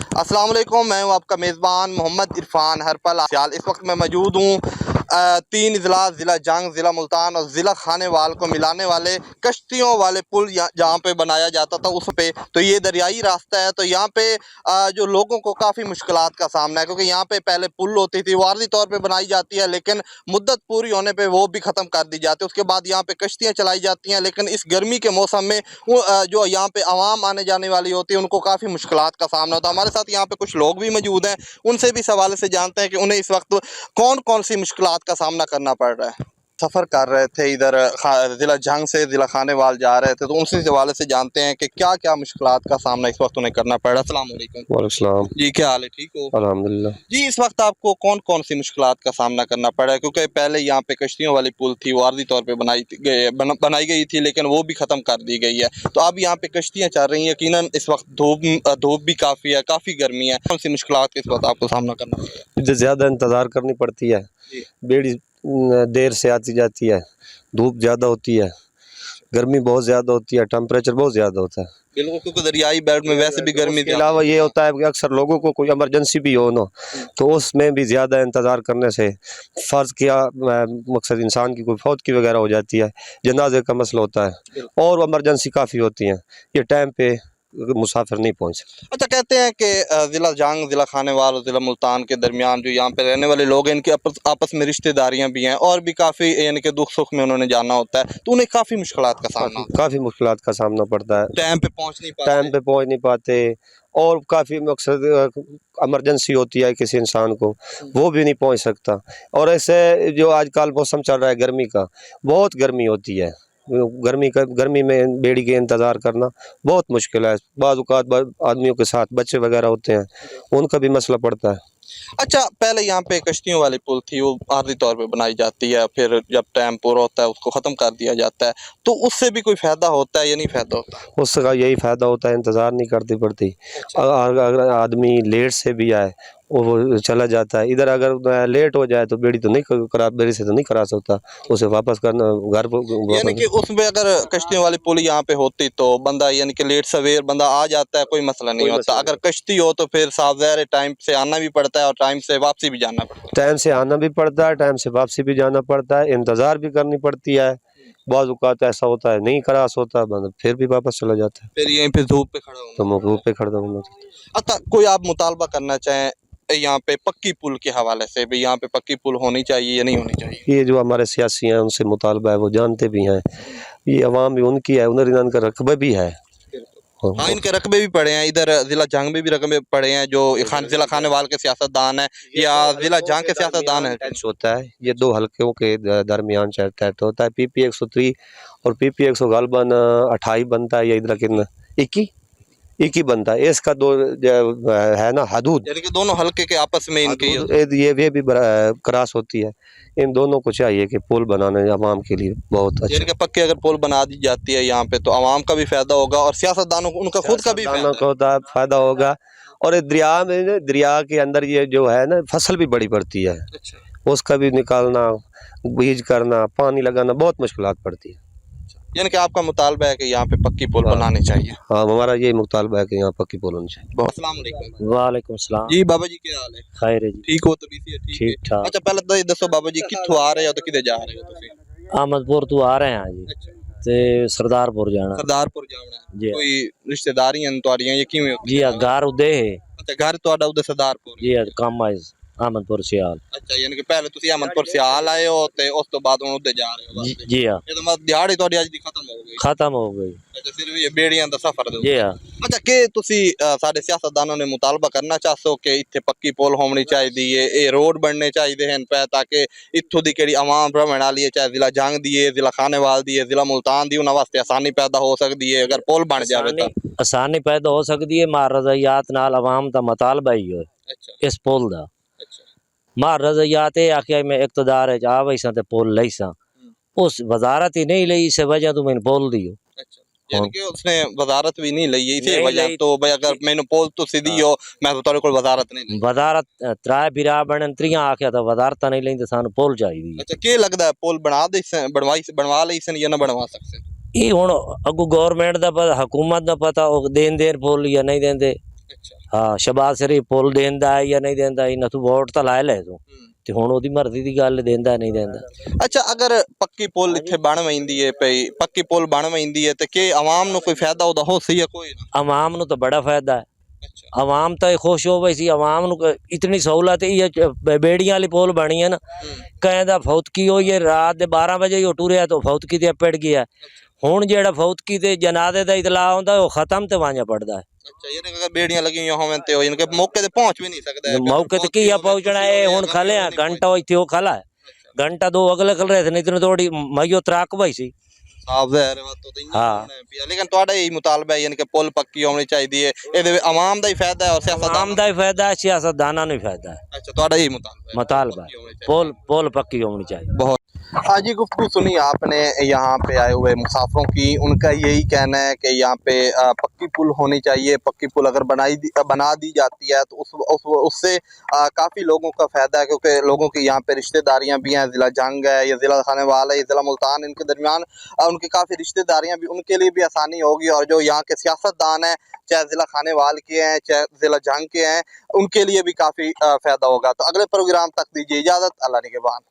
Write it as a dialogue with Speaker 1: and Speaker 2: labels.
Speaker 1: अस्सलाम वालेकुम, मैं हूं आपका मेज़बान मोहम्मद इरफान हरपल। इस वक्त मैं मौजूद हूं तीन अजला, ज़िला जंग, ज़िला मुल्तान और ज़िला खानेवाल को मिलाने वाले कश्तियों वाले पुल जहाँ पे बनाया जाता था उस पे। तो ये दरियाई रास्ता है, तो यहाँ पे जो लोगों को काफ़ी मुश्किलात का सामना है, क्योंकि यहाँ पे पहले पुल होती थी, वो आर्जी तौर पे बनाई जाती है, लेकिन मुद्दत पूरी होने पे वो भी ख़त्म कर दी जाती है। उसके बाद यहाँ पे कश्तियाँ चलाई जाती हैं, लेकिन इस गर्मी के मौसम में जो यहाँ पे आवाम आने जाने वाली होती है उनको काफ़ी मुश्किलात का सामना होता है। हमारे साथ यहाँ पे कुछ लोग भी मौजूद हैं, उनसे भी इस हवाले से जानते हैं कि उन्हें इस वक्त कौन कौन सी मुश्किलात का सामना करना पड़ रहा है। सफ़र कर रहे थे इधर ज़िला जंग से ज़िला खानेवाल जा रहे थे, तो उनसे इस हवाले से जानते हैं कि क्या क्या मुश्किलात का सामना इस वक्त उन्हें करना पड़ रहा है। अस्सलाम वालेकुम।
Speaker 2: वालेकुम सलाम।
Speaker 1: जी, क्या हाल है, ठीक हो?
Speaker 2: अल्हम्दुलिल्लाह।
Speaker 1: जी, इस वक्त आपको कौन कौन सी मुश्किलात का सामना करना पड़ा है? क्योंकि पहले यहाँ पे कश्तियों वाली पुल थी, वो आर्जी तौर पे बनाई गई थी, लेकिन वो भी ख़त्म कर दी गई है। तो अब यहाँ पे कश्तियाँ चल रही हैं, यकीनन इस वक्त धूप भी काफ़ी है, काफ़ी गर्मी है। कौन सी मुश्किलात का इस वक्त आपको सामना करना पड़ रहा है?
Speaker 2: इधर ज़्यादा इंतज़ार करनी पड़ती है,
Speaker 1: जी।
Speaker 2: बेड़ी देर से आती जाती है, धूप ज़्यादा होती है, गर्मी बहुत ज़्यादा होती है, टेम्परेचर बहुत ज़्यादा होता है।
Speaker 1: बिल्कुल, क्योंकि दरियाई बेल्ट में वैसे भी गर्मी
Speaker 2: इसके अलावा ये होता है कि अक्सर लोगों को कोई इमरजेंसी भी हो ना, तो उसमें भी ज़्यादा इंतज़ार करने से फ़र्ज़ किया मकसद इंसान की कोई फौत की वगैरह हो जाती है, जनाजे का मसला होता है और इमरजेंसी काफ़ी होती हैं, ये टाइम पे मुसाफिर नहीं पहुँच सकते।
Speaker 1: अच्छा, कहते हैं कि ज़िला जंग, ज़िला खानेवाल और ज़िला मुल्तान के दरमियान जो यहाँ पे रहने वाले लोग हैं, इनकी आपस में रिश्तेदारियाँ भी हैं और भी काफ़ी, यानी कि दुख सुख में उन्होंने जाना होता है, तो उन्हें काफ़ी मुश्किलात का सामना होता
Speaker 2: काफ़ी मुश्किलात का सामना पड़ता है,
Speaker 1: है। टाइम पे पहुँच नहीं पाते।
Speaker 2: टाइम पे पहुँच नहीं पाते और काफ़ी मकसद इमरजेंसी होती है किसी इंसान को, वो भी नहीं पहुँच सकता। और ऐसे जो आजकल मौसम चल रहा है गर्मी का, बहुत गर्मी होती है, गर्मी में बेड़ी के इंतज़ार करना बहुत मुश्किल है। बाज़ औक़ात आदमियों के साथ बच्चे वगैरह होते हैं, उनका भी मसला पड़ता है।
Speaker 1: अच्छा, पहले यहाँ पे कश्तियों वाली पुल थी, वो आर्जी तौर पे बनाई जाती है, फिर जब टाइम पूरा होता है उसको ख़त्म कर दिया जाता है, तो उससे भी कोई फ़ायदा होता है या नहीं फ़ायदा होता?
Speaker 2: उसका यही फ़ायदा होता है, इंतज़ार नहीं करनी पड़ती।
Speaker 1: अच्छा।
Speaker 2: अगर आदमी लेट से भी आए और वो चला जाता है, इधर अगर लेट हो जाए तो बेड़ी तो नहीं बेड़ी से तो नहीं करा सकता, उसे वापस करना घर
Speaker 1: यानी कि उसमें अगर कश्तियों वाली पुल यहाँ पे होती तो बंदा, यानी कि लेट सवेर बंदा आ जाता है, कोई मसला नहीं होता। अगर कश्ती हो तो फिर साफ ज़ाहिर है टाइम से आना भी पड़ता है और टाइम से वापसी भी जाना पड़ता है।
Speaker 2: टाइम से आना भी पड़ता है, टाइम से वापसी भी जाना पड़ता है, इंतज़ार भी करनी पड़ती है। बाज़ औक़ात ऐसा होता है नहीं क्रॉस होता, बंदा फिर भी वापस चला जाता है,
Speaker 1: फिर यहीं पे धूप पे खड़ा
Speaker 2: तो
Speaker 1: होना।
Speaker 2: मखलूक पे खड़ा होना।
Speaker 1: अच्छा, कोई आप मुतालबा करना चाहें यहाँ पे पक्की पुल के हवाले से भी, यहाँ पे पक्की पुल होनी चाहिए या नहीं होनी चाहिए?
Speaker 2: ये जो हमारे सियासी हैं उनसे मुतालबा है, वो जानते भी हैं, ये अवाम भी उनकी है, उधर इनका रकबा भी है।
Speaker 1: हाँ, इनके रकबे भी पड़े हैं, इधर ज़िला जंग में भी रकबे पड़े हैं, जो ज़िला खानेवाल के सियासतदान है या ज़िला जंग के सियासतदान है।
Speaker 2: टैक्स होता है, ये दो हलकों के दरमियान तहत होता है। PP 103 और PP 100 गालबन 28 बनता है, या इधर कितना 21 बनता है। इसका दो है ना हदूद,
Speaker 1: यानी कि दोनों हल्के के आपस में इनके
Speaker 2: ये भी क्रॉस होती है। इन दोनों को चाहिए कि पुल बनाने आवाम के लिए बहुत अच्छा,
Speaker 1: यानी कि पक्के अगर पुल बना दी जाती है यहाँ पे तो आवाम का भी फायदा होगा और सियासतदानों को उनका खुद का भी
Speaker 2: फायदा होगा। और ये दरिया के अंदर ये जो है ना फसल भी बड़ी पड़ती है, उसका भी निकालना, बीज करना, पानी लगाना बहुत मुश्किलात पड़ती है।
Speaker 1: यानी कि आपका मुतालबा है कि यहाँ पे पक्की पुल बनानी चाहिए।
Speaker 2: हाँ, हमारा यही मुतालबा है कि यहाँ पक्की पुल होनी चाहिए।
Speaker 1: अस्सलाम वालेकुम।
Speaker 3: वालेकुम सलाम।
Speaker 1: जी बाबा जी, क्या हाल है?
Speaker 3: खैर है जी,
Speaker 1: ठीक हो? तबीयत ठीक है?
Speaker 3: ठीक ठाक।
Speaker 1: अच्छा, पहले तो ये दसो बाबा जी, कित्थों आ रहे हो तो किधर जा रहे हो तुसी?
Speaker 3: अहमदपुर तो आ रहे हैं जी,
Speaker 1: अच्छा,
Speaker 3: ते सरदारपुर जाना
Speaker 1: सरदारपुर जाना है।
Speaker 3: जी।
Speaker 1: कोई रिश्तेदारियां तुहाडियां या किवें होती
Speaker 3: जी
Speaker 1: है?
Speaker 3: घर उदे है
Speaker 1: अच्छा, घर तुहाडा उधर सरदारपुर?
Speaker 3: जी, कम आइज अहमदपुर सियाल
Speaker 1: अच्छा, यानी कि पहले तुसी अहमदपुर सियाल आए हो ते उस तो बाद हुण उधर जा रहे हो बस।
Speaker 3: जी हाँ,
Speaker 1: ये तो मतलब दिहाड़ी तुहाडी अज दी खत्म हो गई।
Speaker 3: खत्म हो गई
Speaker 1: अच्छा, सिर्फ ये बेड़ियां दा सफर दे।
Speaker 3: जी हाँ।
Speaker 1: अच्छा, कि तुसी साडे सियासतदानों ने मुतालबा करना चाहते हो कि इत्थे पक्की पुल होनी चाहिए, ये रोड बनने चाहिए हैं पे, ताकि इत्थों दी केड़ी आवाम भ्रमण वाली है, चाहे ज़िला जंग दी है, ज़िला खानेवाल दी है, ज़िला मुल्तान दी, उन्हां वास्ते आसानी पैदा हो सकदी है अगर पुल बन जावे तो।
Speaker 3: आसानी पैदा हो सकती है, मार रज़ायात नाल आवाम दा मुतालबा ही है
Speaker 1: अच्छा
Speaker 3: इस पुल दा।
Speaker 1: अच्छा।
Speaker 3: मार रज़ायात ये आखिया में इक़्तिदार है आ वैसा ते पुल लई सा, उस वजारत ही नहीं लई, इस वजह तो मैंने पुल दियो।
Speaker 1: अच्छा, यानी कि उसने वजारत भी नहीं ली इसी वजह तो भाई, अगर मैंने पोल तो सीधी हो मैं तो तेरे को वजारत नहीं ली।
Speaker 3: वजारत त्राए बिरा बनन त्रियां आख्या था वजारत नहीं लेंदे सानू पुल चाहिए।
Speaker 1: अच्छा, क्या लगता है पुल बना दे बनवा ले सन या ना बनवा सकते?
Speaker 3: ये हुण अगू गवर्नमेंट दा पता, हुकूमत दा पता, ओ देन पुल या नहीं देंदे।
Speaker 1: अच्छा,
Speaker 3: ਹਾਂ ਸ਼ਬਾਜ਼ ਸ਼ਰੀਫ ਪੁੱਲ ਦੇਂਦਾ ਹੈ ਜਾਂ ਨਹੀਂ ਦੇਂਦਾ ਇਹਨਾਂ ਤੋਂ ਵੋਟ ਤਾਂ ਲੈ ਲੈ ਤੂੰ ਤੇ ਹੁਣ ਉਹਦੀ ਮਰਜ਼ੀ ਦੀ ਗੱਲ ਦੇਂਦਾ ਨਹੀਂ ਦੇਂਦਾ
Speaker 1: ਅੱਛਾ ਅਗਰ ਪੱਕੀ ਪੁਲ ਇੱਥੇ ਬਣ ਵੈਂਦੀ ਹੈ ਪਈ ਪੱਕੀ ਪੁਲ ਬਣ ਵੈਂਦੀ ਹੈ ਤੇ ਕਿ ਆਵਾਮ ਨੂੰ ਕੋਈ ਫਾਇਦਾ ਉਹਦਾ ਹੋ ਸਹੀ ਹੈ ਕੋਈ ਨਾ
Speaker 3: ਆਵਾਮ ਨੂੰ ਤਾਂ ਬੜਾ ਫਾਇਦਾ ਹੈ
Speaker 1: ਅੱਛਾ
Speaker 3: ਆਵਾਮ ਤਾਂ ਖੁਸ਼ ਹੋ ਪਈ ਸੀ ਆਵਾਮ ਨੂੰ ਇਤਨੀ ਸਹੂਲਤ ਇਹ ਬੇੜੀਆਂ ਵਾਲੀ ਪੁਲ ਬਣੀ ਹੈ ਨਾ ਕਹਿੰਦਾ ਫੌਤਕੀ ਹੋਈ ਹੈ ਰਾਤ ਦੇ 12 ਵਜੇ ਹੀ ਉਹ ਟੁਰਿਆ ਤਾਂ ਫੌਤਕੀ ਤੇ ਪੜ ਗਿਆ ਹੁਣ ਜਿਹੜਾ ਫੌਤਕੀ ਤੇ ਜਨਾਜ਼ੇ ਦਾ ਇਤਲਾਹ ਆਉਂਦਾ ਉਹ ਖਤਮ ਤੇ ਵਾਂਝਾ ਪੜਦਾ ਹੈ
Speaker 1: ਅੱਛਾ ਯਾਨੀ ਕਿ ਬੇੜੀਆਂ ਲੱਗੀਆਂ ਹੋਵਨ ਤੇ ਯਾਨੀ ਕਿ ਮੌਕੇ ਤੇ ਪਹੁੰਚ ਵੀ ਨਹੀਂ ਸਕਦਾ
Speaker 3: ਮੌਕੇ ਤੇ ਕੀ ਆ ਪਹੁੰਚਣਾ ਇਹ ਹੁਣ ਖਲਿਆ ਘੰਟਾ ਇੱਥੇ ਉਹ ਖਲਾ ਹੈ घंटा दो अगले खल रहे थे नहीं तो थोड़ी मईयो त्राक भाई सी
Speaker 1: ਸਾਫ ਜ਼ਾਹਿਰ ਬਾਤ ਤੋਂ
Speaker 3: हाँ
Speaker 1: ਲੇਕਿਨ ਤੁਹਾਡਾ ਇਹ ਮੁਤਾਲਬਾ ਹੈ ਯਾਨੀ ਕਿ ਪੁਲ ਪੱਕੀ ਹੋਣੀ ਚਾਹੀਦੀ ਹੈ ਇਹਦੇ ਵਿੱਚ ਆਵਾਮ ਦਾ ਹੀ ਫਾਇਦਾ ਹੈ ਔਰ ਸਿਆਸਤਦਾਨ
Speaker 3: आम दा ही फायदा है सियासतदाना नहीं फायदा है
Speaker 1: अच्छा ਤੁਹਾਡਾ ਇਹ ਮੁਤਾਲਬਾ ਹੈ
Speaker 3: मुतालबा
Speaker 1: पक्की होनी चाहिए।
Speaker 3: पोल पोल पक्की होनी चाहिए
Speaker 1: बहुत आज ये गुफ्तगू सुनी आपने यहाँ पे आए हुए मुसाफिरों की उनका यही कहना है कि यहाँ पे पक्की पुल होनी चाहिए पक्की पुल अगर बना दी जाती है तो उससे काफ़ी लोगों का फ़ायदा है क्योंकि लोगों की यहाँ पे रिश्तेदारियाँ भी हैं ज़िला जंग है या ज़िला खानेवाल है या ज़िला मुल्तान इनके दरमियान उनकी काफ़ी रिश्तेदारियाँ भी उनके लिए भी आसानी होगी और जो यहाँ के सियासतदान हैं चाहे ज़िला खानेवाल के हैं चाहे ज़िला जंग के हैं उनके लिए भी काफ़ी फ़ायदा होगा तो अगले प्रोग्राम तक दीजिए इजाज़त अल्लाह निगहबान।